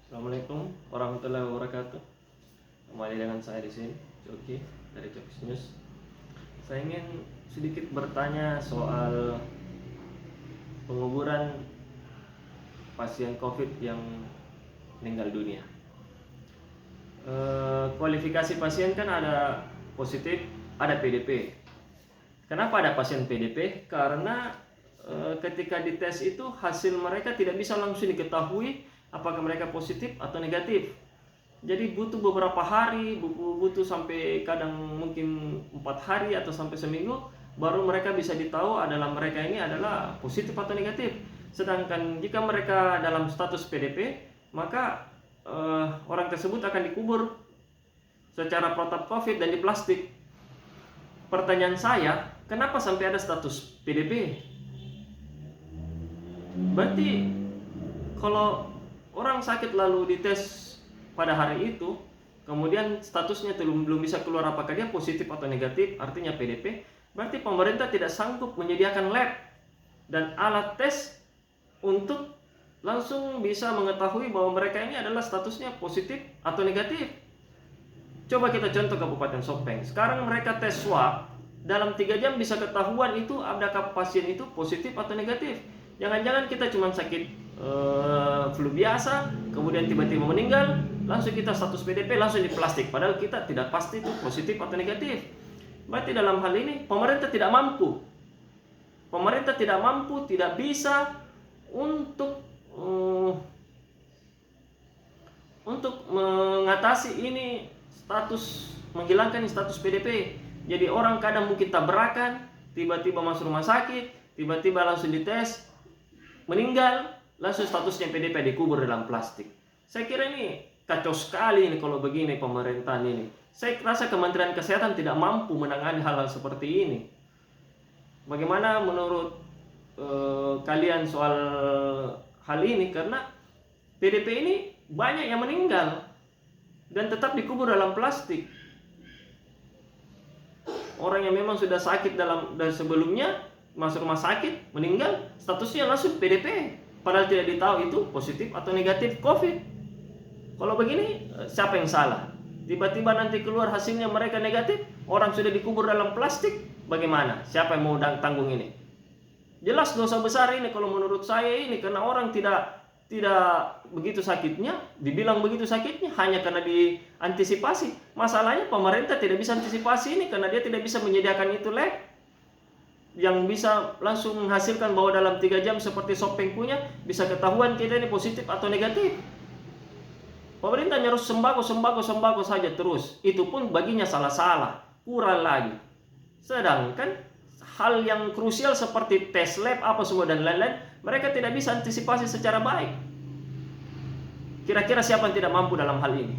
Assalamualaikum warahmatullahi wabarakatuh. Kembali dengan saya di sini, Coki dari Cokis News. Saya ingin sedikit bertanya soal penguburan pasien COVID yang meninggal dunia. Kualifikasi pasien kan ada positif, ada PDP. Kenapa ada pasien PDP? Karena ketika dites itu hasil mereka tidak bisa langsung diketahui apakah mereka positif atau negatif. Jadi butuh beberapa hari, butuh sampai kadang mungkin 4 hari atau sampai seminggu baru mereka bisa ditahu adalah mereka ini adalah positif atau negatif. Sedangkan jika mereka dalam status PDP, maka orang tersebut akan dikubur secara protap COVID dan di plastik. Pertanyaan saya, kenapa sampai ada status PDP? Berarti kalau orang sakit lalu dites pada hari itu, kemudian statusnya belum bisa keluar apakah dia positif atau negatif, artinya PDP, berarti pemerintah tidak sanggup menyediakan lab dan alat tes untuk langsung bisa mengetahui bahwa mereka ini adalah statusnya positif atau negatif. Coba kita contoh Kabupaten Sopeng. Sekarang mereka tes swab, dalam 3 jam bisa ketahuan itu adakah pasien itu positif atau negatif. Jangan-jangan kita cuma sakit flu biasa, kemudian tiba-tiba meninggal, langsung kita status PDP, langsung di plastik. Padahal kita tidak pasti itu positif atau negatif. Berarti dalam hal ini pemerintah tidak mampu. Pemerintah tidak mampu, tidak bisa untuk mengatasi ini status, menghilangkan status PDP. Jadi orang kadang mungkin tabrakan, tiba-tiba masuk rumah sakit, tiba-tiba langsung dites, meninggal, langsung statusnya PDP dikubur dalam plastik. Saya kira ini kacau sekali ini kalau begini pemerintahan ini. Saya rasa Kementerian Kesehatan tidak mampu menangani hal-hal seperti ini. Bagaimana menurut kalian soal hal ini? Karena PDP ini banyak yang meninggal dan tetap dikubur dalam plastik. Orang yang memang sudah sakit dari sebelumnya masuk rumah sakit, meninggal, statusnya langsung PDP. Padahal tidak ditahu itu positif atau negatif COVID. Kalau begini, siapa yang salah? Tiba-tiba nanti keluar hasilnya mereka negatif, orang sudah dikubur dalam plastik, bagaimana? Siapa yang mau tanggung ini? Jelas dosa besar ini kalau menurut saya ini, karena orang tidak begitu sakitnya, dibilang begitu sakitnya hanya karena diantisipasi. Masalahnya pemerintah tidak bisa antisipasi ini karena dia tidak bisa menyediakan itu lab yang bisa langsung menghasilkan bahwa dalam 3 jam seperti Sopeng punya bisa ketahuan kita ini positif atau negatif. Pemerintah nyuruh sembako saja terus. Itu pun baginya salah-salah, kurang lagi. Sedangkan hal yang krusial seperti tes lab apa semua dan lain-lain, mereka tidak bisa antisipasi secara baik. Kira-kira siapa yang tidak mampu dalam hal ini?